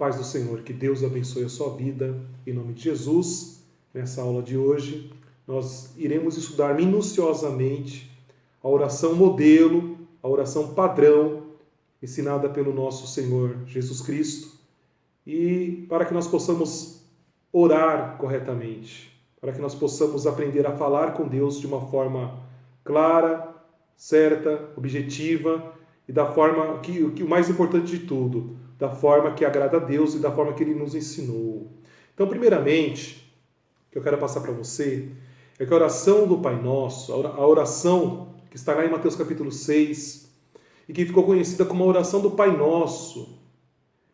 paz do Senhor, que Deus abençoe a sua vida, em nome de Jesus. Nessa aula de hoje, nós iremos estudar minuciosamente a oração modelo, a oração padrão, ensinada pelo nosso Senhor Jesus Cristo, e para que nós possamos orar corretamente, para que nós possamos aprender a falar com Deus de uma forma clara, certa, objetiva, e da forma que o mais importante de tudo, da forma que agrada a Deus e da forma que Ele nos ensinou. Então, primeiramente, o que eu quero passar para você é que a oração do Pai Nosso, a oração que está lá em Mateus capítulo 6, e que ficou conhecida como a oração do Pai Nosso,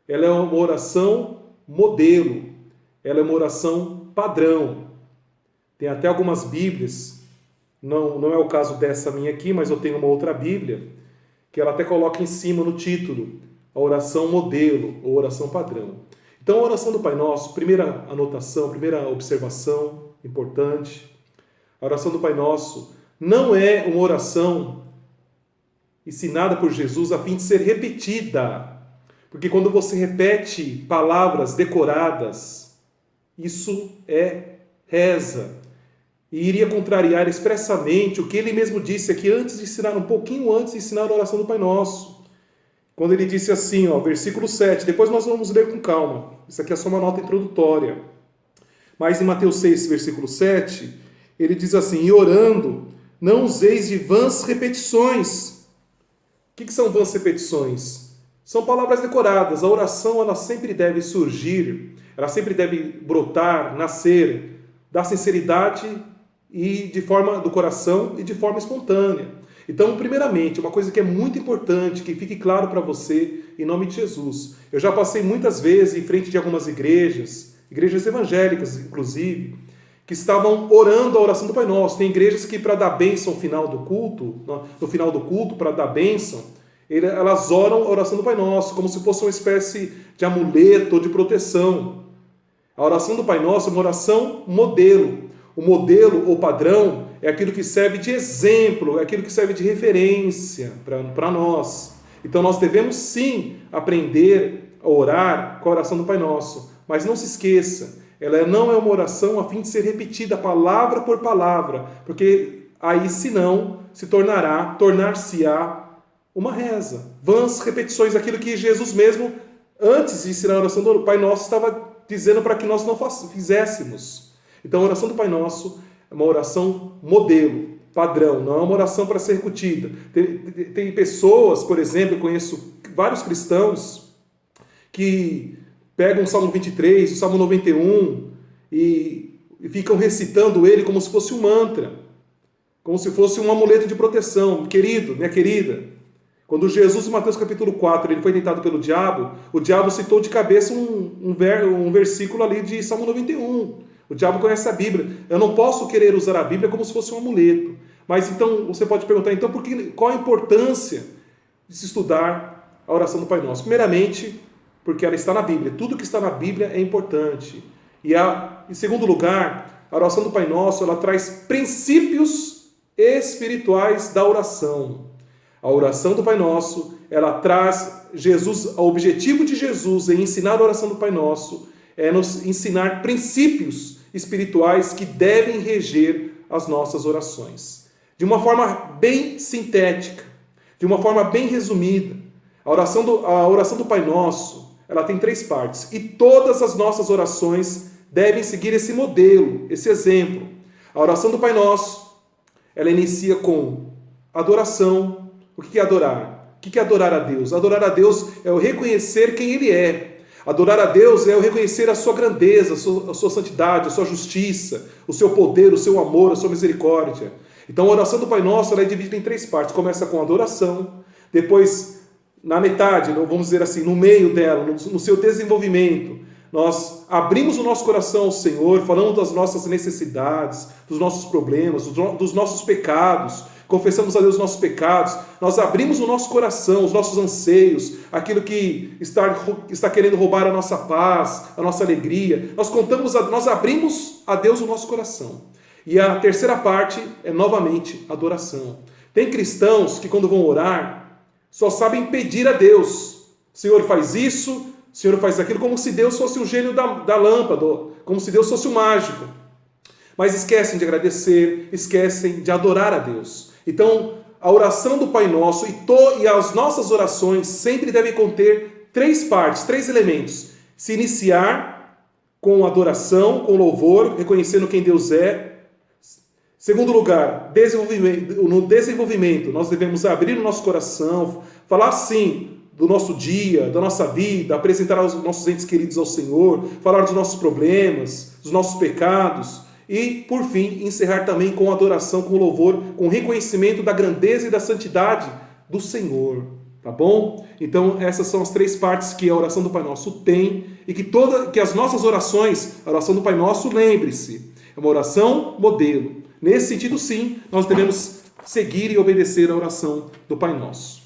ela é uma oração modelo, ela é uma oração padrão. Tem até algumas Bíblias, não é o caso dessa minha aqui, mas eu tenho uma outra Bíblia, que ela até coloca em cima no título, a oração modelo, ou oração padrão. Então, a oração do Pai Nosso, primeira anotação, primeira observação importante, a oração do Pai Nosso não é uma oração ensinada por Jesus a fim de ser repetida. Porque quando você repete palavras decoradas, isso é reza. E iria contrariar expressamente o que ele mesmo disse aqui antes de ensinar, um pouquinho antes de ensinar a oração do Pai Nosso. Quando ele disse assim, versículo 7, depois nós vamos ler com calma. Isso aqui é só uma nota introdutória. Mas em Mateus 6, versículo 7, ele diz assim, e orando, não useis de vãs repetições. O que são vãs repetições? São palavras decoradas. A oração, ela sempre deve surgir, ela sempre deve brotar, nascer da sinceridade e de forma do coração e de forma espontânea. Então, primeiramente, uma coisa que é muito importante, que fique claro para você, em nome de Jesus. Eu já passei muitas vezes em frente de algumas igrejas evangélicas, inclusive, que estavam orando a oração do Pai Nosso. Tem igrejas que, para dar bênção no final do culto, para dar bênção, elas oram a oração do Pai Nosso, como se fosse uma espécie de amuleto ou de proteção. A oração do Pai Nosso é uma oração modelo. O modelo ou padrão é aquilo que serve de exemplo, é aquilo que serve de referência para nós. Então nós devemos sim aprender a orar com a oração do Pai Nosso. Mas não se esqueça, ela não é uma oração a fim de ser repetida palavra por palavra, porque aí senão tornar-se-á uma reza. Vãs repetições, aquilo que Jesus mesmo, antes de ensinar a oração do Pai Nosso, estava dizendo para que nós não fizéssemos. Então a oração do Pai Nosso é uma oração modelo, padrão, não é uma oração para ser repetida. Tem pessoas, por exemplo, eu conheço vários cristãos que pegam o Salmo 23, o Salmo 91 e ficam recitando ele como se fosse um mantra, como se fosse um amuleto de proteção. Querido, minha querida, quando Jesus, em Mateus capítulo 4, ele foi tentado pelo diabo, o diabo citou de cabeça um versículo ali de Salmo 91. O diabo conhece a Bíblia. Eu não posso querer usar a Bíblia como se fosse um amuleto. Mas então, você pode perguntar, então, qual a importância de se estudar a oração do Pai Nosso? Primeiramente, porque ela está na Bíblia. Tudo que está na Bíblia é importante. E, em segundo lugar, a oração do Pai Nosso, ela traz princípios espirituais da oração. A oração do Pai Nosso, ela traz o objetivo de Jesus em ensinar a oração do Pai Nosso é nos ensinar princípios espirituais que devem reger as nossas orações. De uma forma bem sintética, de uma forma bem resumida, a oração do Pai Nosso, ela tem 3 partes. E todas as nossas orações devem seguir esse modelo, esse exemplo. A oração do Pai Nosso, ela inicia com adoração. O que é adorar? O que é adorar a Deus? Adorar a Deus é o reconhecer quem Ele é. Adorar a Deus é o reconhecer a sua grandeza, a sua santidade, a sua justiça, o seu poder, o seu amor, a sua misericórdia. Então a oração do Pai Nosso ela é dividida em 3 partes. Começa com adoração, depois na metade, vamos dizer assim, no meio dela, no seu desenvolvimento, nós abrimos o nosso coração ao Senhor, falando das nossas necessidades, dos nossos problemas, dos nossos pecados, confessamos a Deus os nossos pecados, nós abrimos o nosso coração, os nossos anseios, aquilo que está querendo roubar a nossa paz, a nossa alegria, nós abrimos a Deus o nosso coração. E a terceira parte é novamente adoração. Tem cristãos que quando vão orar, só sabem pedir a Deus, Senhor faz isso, Senhor faz aquilo, como se Deus fosse o gênio da lâmpada, como se Deus fosse o mágico. Mas esquecem de agradecer, esquecem de adorar a Deus. Então, a oração do Pai Nosso e as nossas orações sempre devem conter 3 partes, 3 elementos. Se iniciar com adoração, com louvor, reconhecendo quem Deus é. Segundo lugar, no desenvolvimento, nós devemos abrir o nosso coração, falar sim do nosso dia, da nossa vida, apresentar os nossos entes queridos ao Senhor, falar dos nossos problemas, dos nossos pecados e, por fim, encerrar também com adoração, com louvor, com reconhecimento da grandeza e da santidade do Senhor, tá bom? Então, essas são as 3 partes que a oração do Pai Nosso tem e que as nossas orações, a oração do Pai Nosso, lembre-se, é uma oração modelo. Nesse sentido, sim, nós devemos seguir e obedecer a oração do Pai Nosso,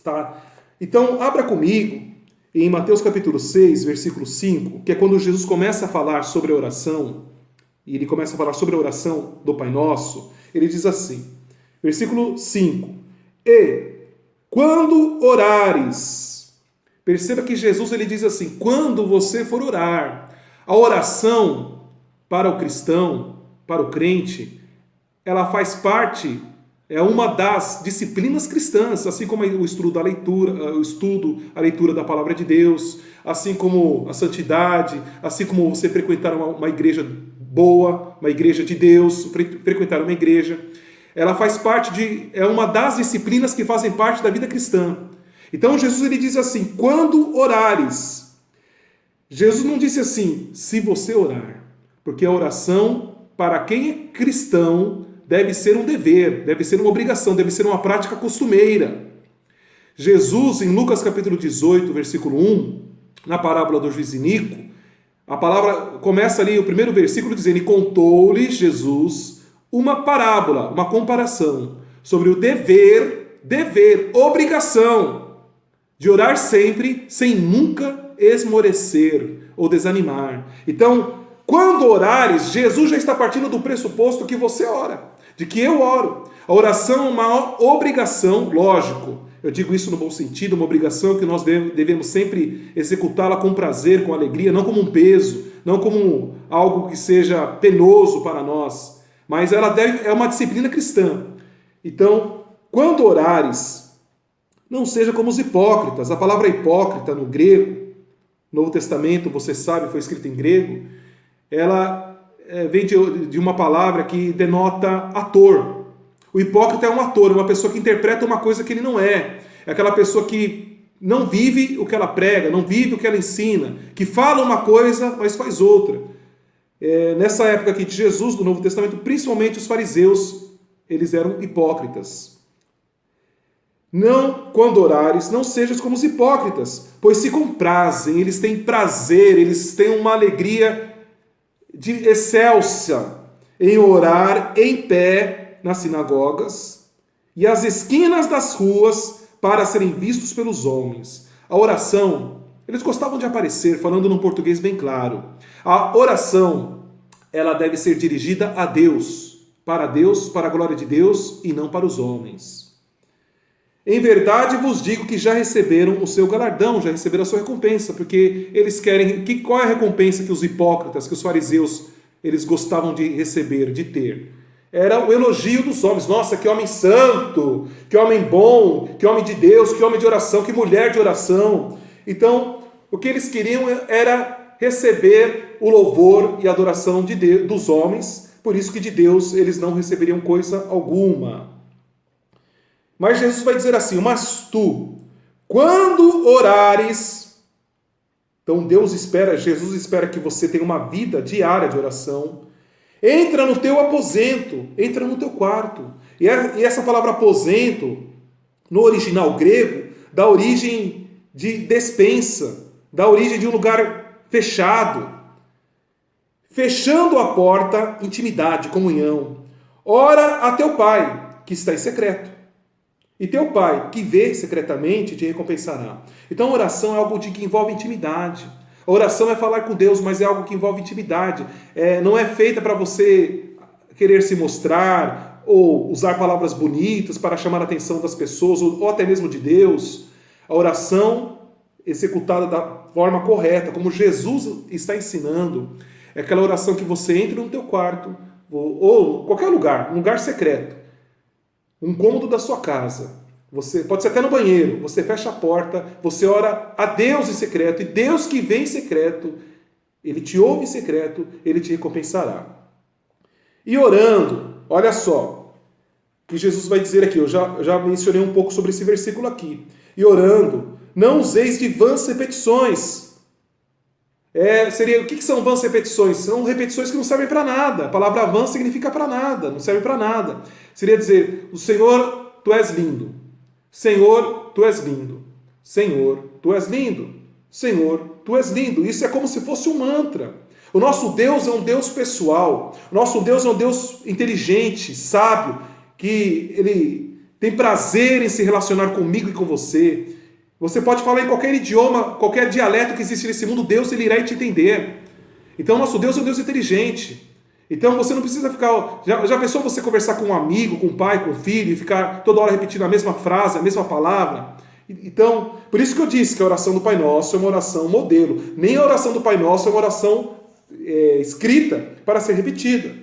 tá? Então, abra comigo em Mateus capítulo 6, versículo 5, que é quando Jesus começa a falar sobre a oração, e ele começa a falar sobre a oração do Pai Nosso. Ele diz assim, versículo 5, e quando orares, perceba que Jesus ele diz assim, quando você for orar, a oração para o cristão, para o crente, ela faz parte, é uma das disciplinas cristãs, assim como o estudo da leitura, a leitura da palavra de Deus, assim como a santidade, assim como você frequentar uma igreja boa, uma igreja de Deus, frequentar uma igreja. Ela faz parte é uma das disciplinas que fazem parte da vida cristã. Então Jesus ele diz assim, quando orares. Jesus não disse assim, se você orar, porque a oração, para quem é cristão, deve ser um dever, deve ser uma obrigação, deve ser uma prática costumeira. Jesus, em Lucas capítulo 18, versículo 1, na parábola do juiz Inico, a palavra começa ali, o primeiro versículo dizendo, e contou-lhe Jesus uma parábola, uma comparação, sobre o dever, obrigação, de orar sempre, sem nunca esmorecer ou desanimar. Então, quando orares, Jesus já está partindo do pressuposto que você ora, de que eu oro. A oração é uma obrigação, lógico, eu digo isso no bom sentido, uma obrigação que nós devemos sempre executá-la com prazer, com alegria, não como um peso, não como algo que seja penoso para nós, mas é uma disciplina cristã. Então, quando orares, não seja como os hipócritas. A palavra hipócrita no grego, no Novo Testamento, você sabe, foi escrita em grego, ela vem de uma palavra que denota ator. O hipócrita é um ator, é uma pessoa que interpreta uma coisa que ele não é. É aquela pessoa que não vive o que ela prega, não vive o que ela ensina, que fala uma coisa, mas faz outra. Nessa época aqui de Jesus, do Novo Testamento, principalmente os fariseus, eles eram hipócritas. Não, quando orares, não sejas como os hipócritas, pois se comprazem, eles têm prazer, eles têm uma alegria de excelsa em orar em pé nas sinagogas e às esquinas das ruas para serem vistos pelos homens. A oração, eles gostavam de aparecer, falando num português bem claro. A oração, ela deve ser dirigida a Deus, para a glória de Deus e não para os homens. Em verdade vos digo que já receberam o seu galardão, já receberam a sua recompensa, porque eles querem... Qual é a recompensa que os hipócritas, que os fariseus, eles gostavam de receber, de ter? Era o elogio dos homens. Nossa, que homem santo, que homem bom, que homem de Deus, que homem de oração, que mulher de oração. Então, o que eles queriam era receber o louvor e a adoração dos homens, por isso que de Deus eles não receberiam coisa alguma. Mas Jesus vai dizer assim, mas tu, quando orares, então Jesus espera que você tenha uma vida diária de oração, entra no teu aposento, entra no teu quarto. E essa palavra aposento, no original grego, dá origem de despensa, dá origem de um lugar fechado. Fechando a porta, intimidade, comunhão. Ora a teu Pai, que está em secreto. E teu Pai, que vê secretamente, te recompensará. Então a oração é algo que envolve intimidade. A oração é falar com Deus, mas é algo que envolve intimidade. Não é feita para você querer se mostrar ou usar palavras bonitas para chamar a atenção das pessoas ou até mesmo de Deus. A oração executada da forma correta, como Jesus está ensinando, é aquela oração que você entra no teu quarto, ou qualquer lugar, um lugar secreto, um cômodo da sua casa, você pode ser até no banheiro, você fecha a porta, você ora a Deus em secreto, e Deus que vem em secreto, Ele te ouve em secreto, Ele te recompensará. E orando, olha só, que Jesus vai dizer aqui, eu já mencionei um pouco sobre esse versículo aqui. E orando, não useis de vãs repetições. O que são vãs repetições? São repetições que não servem para nada. A palavra vã significa para nada, não serve para nada. Seria dizer, o Senhor, tu és lindo. Senhor, tu és lindo. Senhor, tu és lindo. Senhor, tu és lindo. Isso é como se fosse um mantra. O nosso Deus é um Deus pessoal. O nosso Deus é um Deus inteligente, sábio, que Ele tem prazer em se relacionar comigo e com você. Você pode falar em qualquer idioma, qualquer dialeto que existe nesse mundo, Deus Ele irá te entender. Então, nosso Deus é um Deus inteligente. Então, você não precisa ficar... Já pensou você conversar com um amigo, com um pai, com um filho, e ficar toda hora repetindo a mesma frase, a mesma palavra? Então, por isso que eu disse que a oração do Pai Nosso é uma oração modelo. Nem a oração do Pai Nosso é uma oração escrita para ser repetida.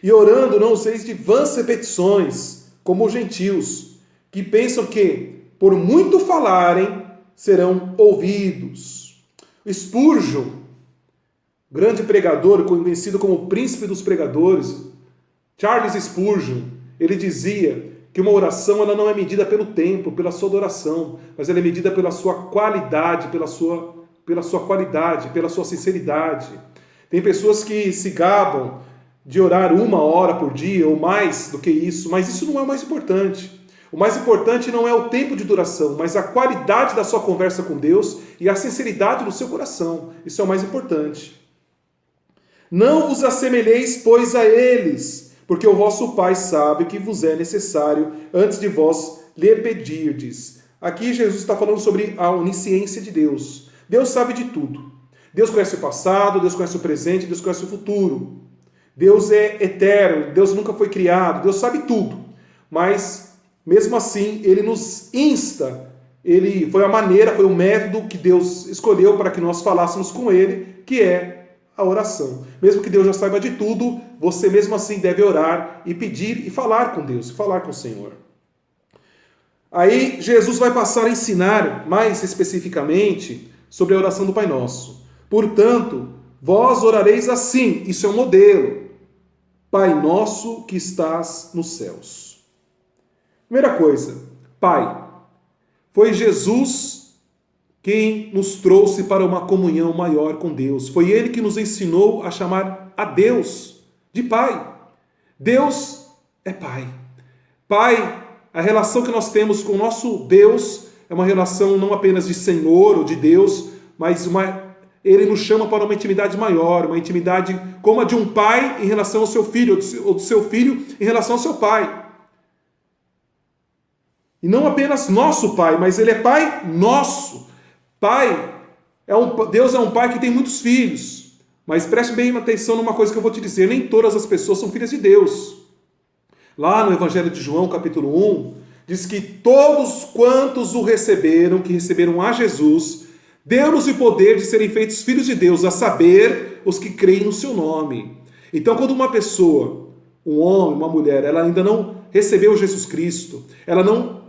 E orando, não useis de vãs repetições, como os gentios, que pensam que, por muito falarem, serão ouvidos. Spurgeon, grande pregador, conhecido como o príncipe dos pregadores, Charles Spurgeon, ele dizia que uma oração ela não é medida pelo tempo, pela sua adoração, mas ela é medida pela sua qualidade, pela sua qualidade, pela sua sinceridade. Tem pessoas que se gabam de orar 1 hora por dia ou mais do que isso, mas isso não é o mais importante. O mais importante não é o tempo de duração, mas a qualidade da sua conversa com Deus e a sinceridade do seu coração. Isso é o mais importante. Não vos assemelheis, pois, a eles, porque o vosso Pai sabe o que vos é necessário antes de vós lhe pedirdes. Aqui Jesus está falando sobre a onisciência de Deus. Deus sabe de tudo. Deus conhece o passado, Deus conhece o presente, Deus conhece o futuro. Deus é eterno, Deus nunca foi criado, Deus sabe tudo. Mas, mesmo assim, Ele nos insta, foi a maneira, foi o método que Deus escolheu para que nós falássemos com Ele, que é a oração. Mesmo que Deus já saiba de tudo, você mesmo assim deve orar e pedir e falar com Deus, falar com o Senhor. Aí Jesus vai passar a ensinar mais especificamente sobre a oração do Pai Nosso. Portanto, vós orareis assim, isso é um modelo. Pai nosso que estás nos céus. Primeira coisa, Pai. Foi Jesus quem nos trouxe para uma comunhão maior com Deus. Foi Ele que nos ensinou a chamar a Deus de Pai. Deus é Pai. Pai, a relação que nós temos com o nosso Deus é uma relação não apenas de Senhor ou de Deus, mas Ele nos chama para uma intimidade maior, uma intimidade como a de um pai em relação ao seu filho, ou do seu filho em relação ao seu pai. E não apenas nosso Pai, mas Ele é Pai nosso. Pai, Deus é um Pai que tem muitos filhos. Mas preste bem atenção numa coisa que eu vou te dizer, nem todas as pessoas são filhas de Deus. Lá no Evangelho de João, capítulo 1, diz que todos quantos o receberam, que receberam a Jesus, deu-nos o poder de serem feitos filhos de Deus, a saber, os que creem no seu nome. Então, quando uma pessoa, um homem, uma mulher, ela ainda não recebeu Jesus Cristo, ela não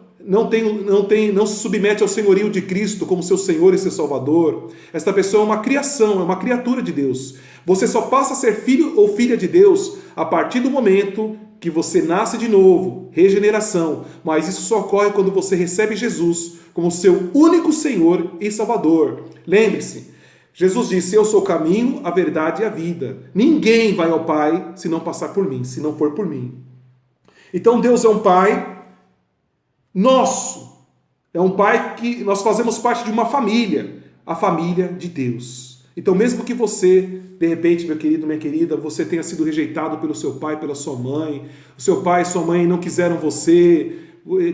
se submete ao senhorio de Cristo como seu Senhor e seu Salvador, esta pessoa é uma criação, é uma criatura de Deus. Você só passa a ser filho ou filha de Deus a partir do momento que você nasce de novo, regeneração, mas isso só ocorre quando você recebe Jesus como seu único Senhor e Salvador. Lembre-se, Jesus disse, eu sou o caminho, a verdade e a vida. Ninguém vai ao Pai se não passar por mim, se não for por mim. Então Deus é um Pai nosso, é um Pai que nós fazemos parte de uma família, a família de Deus. Então mesmo que você, de repente, meu querido, minha querida, você tenha sido rejeitado pelo seu pai, pela sua mãe, o seu pai e sua mãe não quiseram você,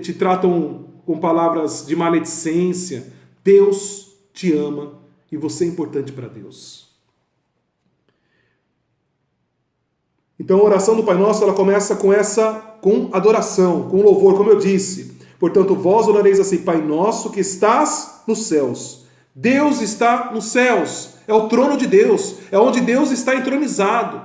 te tratam com palavras de maledicência, Deus te ama e você é importante para Deus. Então a oração do Pai Nosso, ela começa com adoração, com louvor, como eu disse. Portanto, vós orareis assim: Pai nosso que estás nos céus. Deus está nos céus. É o trono de Deus. É onde Deus está entronizado.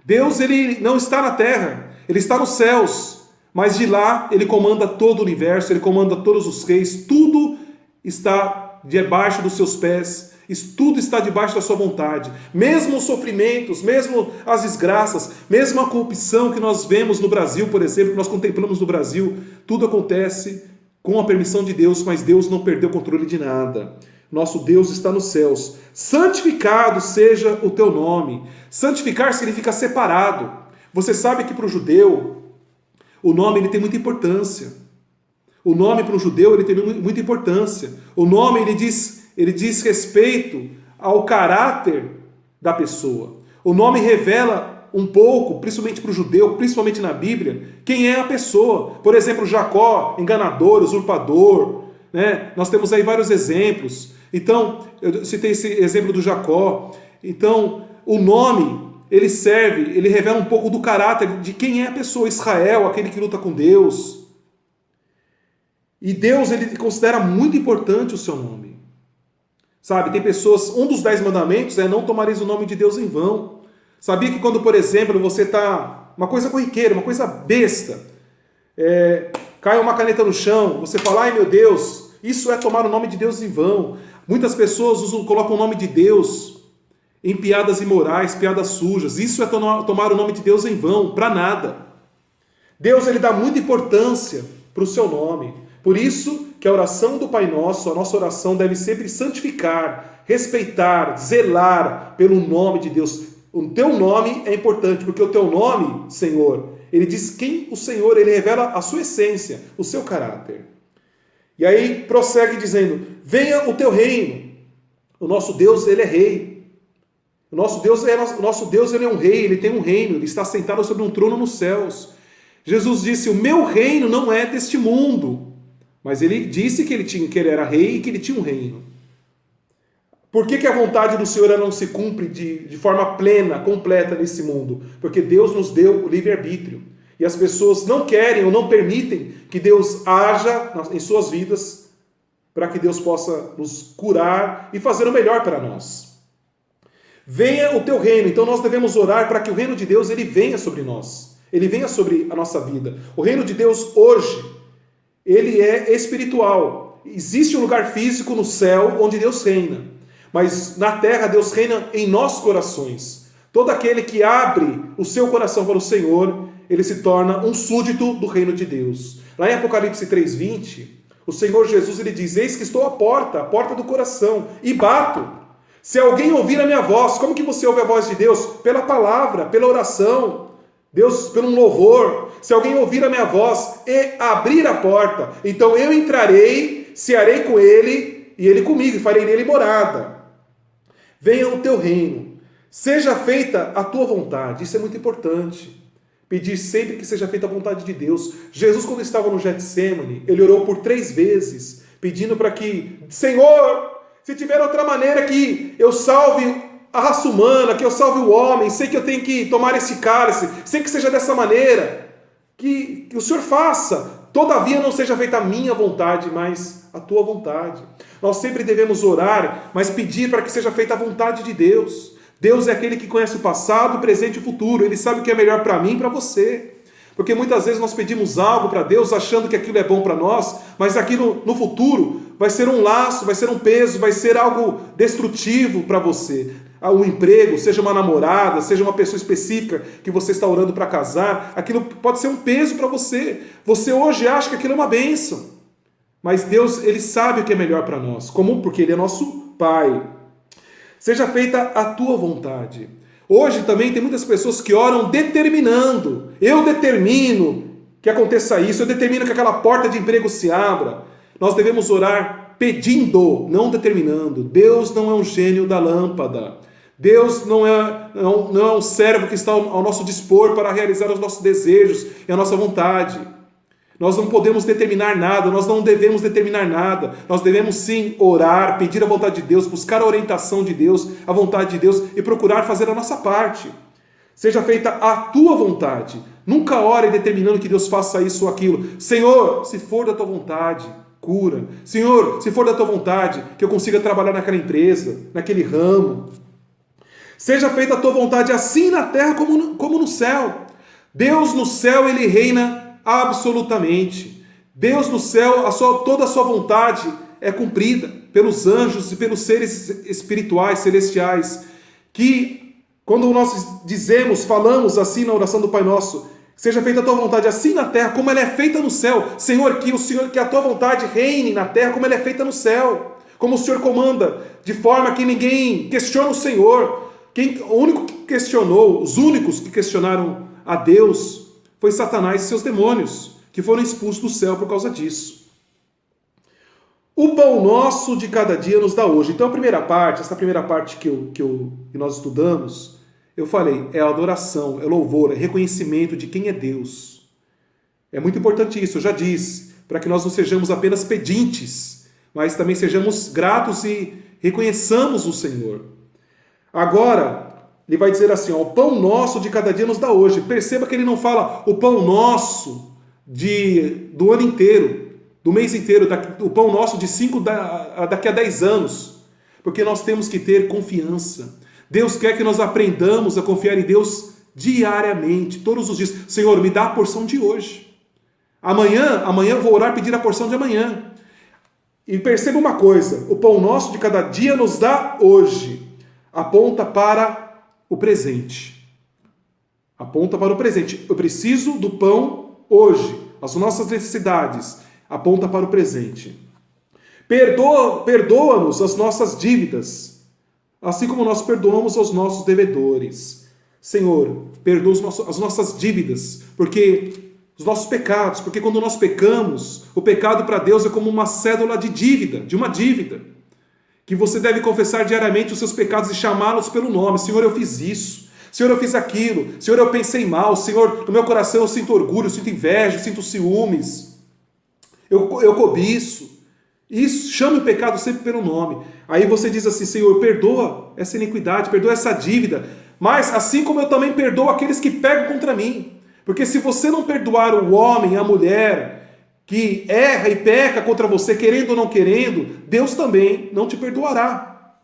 Deus, ele não está na terra. Ele está nos céus. Mas de lá, ele comanda todo o universo. Ele comanda todos os reis. Tudo está debaixo dos seus pés. Tudo está debaixo da sua vontade. Mesmo os sofrimentos, mesmo as desgraças, mesmo a corrupção que nós vemos no Brasil, por exemplo, que nós contemplamos no Brasil, tudo acontece com a permissão de Deus, mas Deus não perdeu o controle de nada. Nosso Deus está nos céus. Santificado seja o teu nome. Santificar significa separado. Você sabe que para o judeu, o nome ele tem muita importância. O nome para o judeu ele tem muita importância. O nome ele diz respeito ao caráter da pessoa. O nome revela um pouco, principalmente para o judeu, principalmente na Bíblia, quem é a pessoa. Por exemplo, Jacó, enganador, usurpador, né? Nós temos aí vários exemplos. Então, eu citei esse exemplo do Jacó. Então, o nome, ele revela um pouco do caráter de quem é a pessoa. Israel, aquele que luta com Deus. E Deus, ele considera muito importante o seu nome. Sabe, tem pessoas, um dos 10 mandamentos é não tomareis o nome de Deus em vão. Sabia que quando, por exemplo, você está, uma coisa corriqueira, uma coisa besta, cai uma caneta no chão, você fala: ai meu Deus, isso é tomar o nome de Deus em vão. Muitas pessoas colocam o nome de Deus em piadas imorais, piadas sujas. Isso é tomar o nome de Deus em vão, para nada. Deus, ele dá muita importância para o seu nome. Por isso que a oração do Pai Nosso, a nossa oração deve sempre santificar, respeitar, zelar pelo nome de Deus. O teu nome é importante, porque o teu nome, Senhor, ele diz quem o Senhor, ele revela a sua essência, o seu caráter. E aí prossegue dizendo: venha o teu reino. O nosso Deus, ele é rei. O nosso Deus, ele é um rei, ele tem um reino, ele está sentado sobre um trono nos céus. Jesus disse: o meu reino não é deste mundo. Mas ele disse que ele era rei e que ele tinha um reino. Por que a vontade do Senhor não se cumpre de forma plena, completa nesse mundo? Porque Deus nos deu o livre-arbítrio. E as pessoas não querem ou não permitem que Deus haja em suas vidas para que Deus possa nos curar e fazer o melhor para nós. Venha o teu reino. Então nós devemos orar para que o reino de Deus ele venha sobre nós. Ele venha sobre a nossa vida. O reino de Deus hoje, ele é espiritual. Existe um lugar físico no céu onde Deus reina. Mas na terra Deus reina em nossos corações. Todo aquele que abre o seu coração para o Senhor, ele se torna um súdito do reino de Deus. Lá em Apocalipse 3:20, o Senhor Jesus ele diz: eis que estou à porta do coração, e bato. Se alguém ouvir a minha voz, como que você ouve a voz de Deus? Pela palavra, pela oração. Deus, pelo louvor. Se alguém ouvir a minha voz e abrir a porta, então eu entrarei, cearei com ele e ele comigo, e farei nele morada. Venha o teu reino, seja feita a tua vontade. Isso é muito importante. Pedir sempre que seja feita a vontade de Deus. Jesus, quando estava no Getsêmani, ele orou por 3 vezes, pedindo para que: Senhor, se tiver outra maneira que eu salve a raça humana, que eu salve o homem, sei que eu tenho que tomar esse cálice, sei que seja dessa maneira, que o Senhor faça, todavia não seja feita a minha vontade, mas a tua vontade. Nós sempre devemos orar, mas pedir para que seja feita a vontade de Deus. Deus é aquele que conhece o passado, o presente e o futuro, ele sabe o que é melhor para mim e para você. Porque muitas vezes nós pedimos algo para Deus achando que aquilo é bom para nós, mas aquilo no futuro vai ser um laço, vai ser um peso, vai ser algo destrutivo para você. Um emprego, seja uma namorada, seja uma pessoa específica que você está orando para casar, aquilo pode ser um peso para você. Você hoje acha que aquilo é uma bênção, mas Deus, ele sabe o que é melhor para nós, porque ele é nosso Pai. Seja feita a tua vontade. Hoje também tem muitas pessoas que oram determinando. Eu determino que aconteça isso, eu determino que aquela porta de emprego se abra. Nós devemos orar pedindo, não determinando. Deus não é um gênio da lâmpada. Deus não é um servo que está ao nosso dispor para realizar os nossos desejos e a nossa vontade. Nós não podemos determinar nada, nós não devemos determinar nada. Nós devemos sim orar, pedir a vontade de Deus, buscar a orientação de Deus, a vontade de Deus e procurar fazer a nossa parte. Seja feita a tua vontade. Nunca ore determinando que Deus faça isso ou aquilo. Senhor, se for da tua vontade, cura. Senhor, se for da tua vontade, que eu consiga trabalhar naquela empresa, naquele ramo. Seja feita a tua vontade assim na terra como no céu. Deus no céu, ele reina absolutamente. Deus no céu, toda a sua vontade é cumprida pelos anjos e pelos seres espirituais, celestiais, que quando nós falamos assim na oração do Pai Nosso, seja feita a tua vontade assim na terra como ela é feita no céu. Senhor, que a tua vontade reine na terra como ela é feita no céu. Como o Senhor comanda, de forma que ninguém questiona o Senhor. Os únicos que questionaram a Deus foi Satanás e seus demônios, que foram expulsos do céu por causa disso. O pão nosso de cada dia nos dá hoje. Então essa primeira parte que nós estudamos, eu falei, é adoração, é louvor, é reconhecimento de quem é Deus. É muito importante isso, eu já disse, para que nós não sejamos apenas pedintes, mas também sejamos gratos e reconheçamos o Senhor. Agora, ele vai dizer assim, o pão nosso de cada dia nos dá hoje. Perceba que ele não fala o pão nosso do ano inteiro, do mês inteiro, o pão nosso de daqui a 10 anos. Porque nós temos que ter confiança. Deus quer que nós aprendamos a confiar em Deus diariamente, todos os dias. Senhor, me dá a porção de hoje. Amanhã eu vou orar e pedir a porção de amanhã. E perceba uma coisa, o pão nosso de cada dia nos dá hoje. Aponta para o presente. Aponta para o presente. Eu preciso do pão hoje. As nossas necessidades. Aponta para o presente. Perdoa-nos as nossas dívidas, assim como nós perdoamos aos nossos devedores. Senhor, perdoa as nossas dívidas, os nossos pecados, porque quando nós pecamos, o pecado para Deus é como uma cédula de uma dívida, que você deve confessar diariamente os seus pecados e chamá-los pelo nome. Senhor, eu fiz isso. Senhor, eu fiz aquilo. Senhor, eu pensei mal. Senhor, no meu coração eu sinto orgulho, eu sinto inveja, eu sinto ciúmes. Eu cobiço. Isso, chame o pecado sempre pelo nome. Aí você diz assim, Senhor, perdoa essa iniquidade, perdoa essa dívida, mas assim como eu também perdoo aqueles que pecam contra mim. Porque se você não perdoar o homem, a mulher, que erra e peca contra você, querendo ou não querendo, Deus também não te perdoará.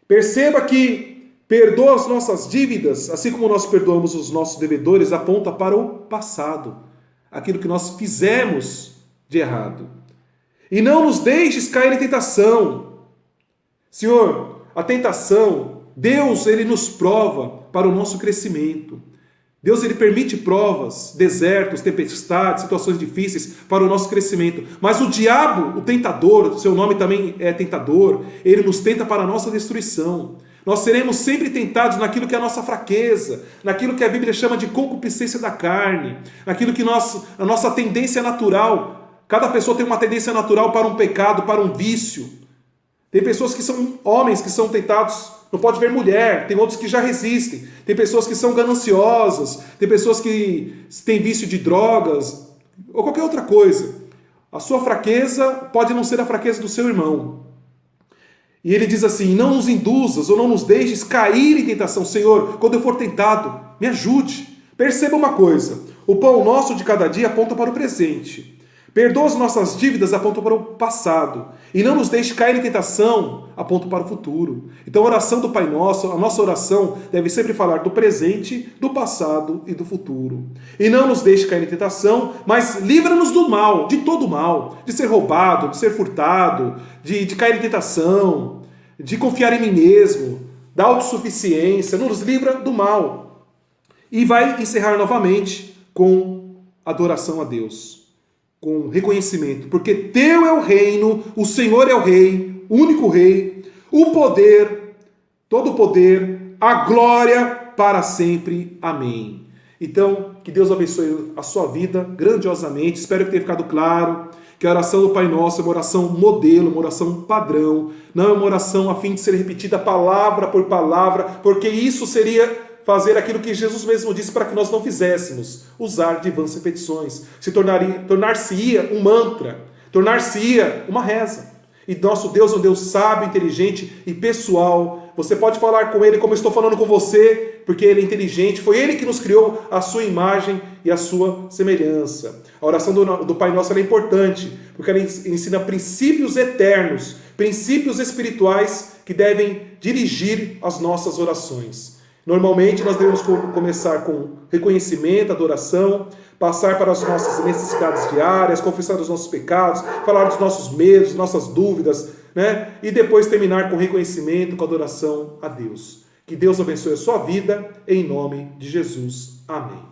Perceba que perdoa as nossas dívidas, assim como nós perdoamos os nossos devedores, aponta para o passado, aquilo que nós fizemos de errado. E não nos deixes cair em tentação. Senhor, a tentação, Deus, ele nos prova para o nosso crescimento. Deus, ele permite provas, desertos, tempestades, situações difíceis para o nosso crescimento. Mas o diabo, o tentador, seu nome também é tentador, ele nos tenta para a nossa destruição. Nós seremos sempre tentados naquilo que é a nossa fraqueza, naquilo que a Bíblia chama de concupiscência da carne, naquilo que a nossa tendência natural. Cada pessoa tem uma tendência natural para um pecado, para um vício. Tem pessoas que são homens que são tentados, não pode ver mulher, tem outros que já resistem. Tem pessoas que são gananciosas, tem pessoas que têm vício de drogas, ou qualquer outra coisa. A sua fraqueza pode não ser a fraqueza do seu irmão. E ele diz assim, não nos induzas ou não nos deixes cair em tentação. Senhor, quando eu for tentado, me ajude. Perceba uma coisa, o pão nosso de cada dia aponta para o presente. Perdoa as nossas dívidas, aponta para o passado. E não nos deixe cair em tentação, aponta para o futuro. Então a oração do Pai Nosso, a nossa oração deve sempre falar do presente, do passado e do futuro. E não nos deixe cair em tentação, mas livra-nos do mal, de todo mal. De ser roubado, de ser furtado, de cair em tentação, de confiar em mim mesmo, da autossuficiência. Nos livra do mal. E vai encerrar novamente com adoração a Deus. Com reconhecimento, porque teu é o reino, o Senhor é o rei, o único rei, o poder, todo o poder, a glória para sempre. Amém. Então, que Deus abençoe a sua vida grandiosamente. Espero que tenha ficado claro que a oração do Pai Nosso é uma oração modelo, uma oração padrão, não é uma oração a fim de ser repetida palavra por palavra, porque isso seria fazer aquilo que Jesus mesmo disse para que nós não fizéssemos, usar de vãs repetições. Tornar-se-ia um mantra, tornar-se-ia uma reza. E nosso Deus é um Deus sábio, inteligente e pessoal. Você pode falar com Ele como eu estou falando com você, porque Ele é inteligente. Foi Ele que nos criou a sua imagem e a sua semelhança. A oração do Pai Nosso é importante, porque ela ensina princípios eternos, princípios espirituais que devem dirigir as nossas orações. Normalmente nós devemos começar com reconhecimento, adoração, passar para as nossas necessidades diárias, confessar os nossos pecados, falar dos nossos medos, nossas dúvidas, né? E depois terminar com reconhecimento, com adoração a Deus. Que Deus abençoe a sua vida, em nome de Jesus. Amém.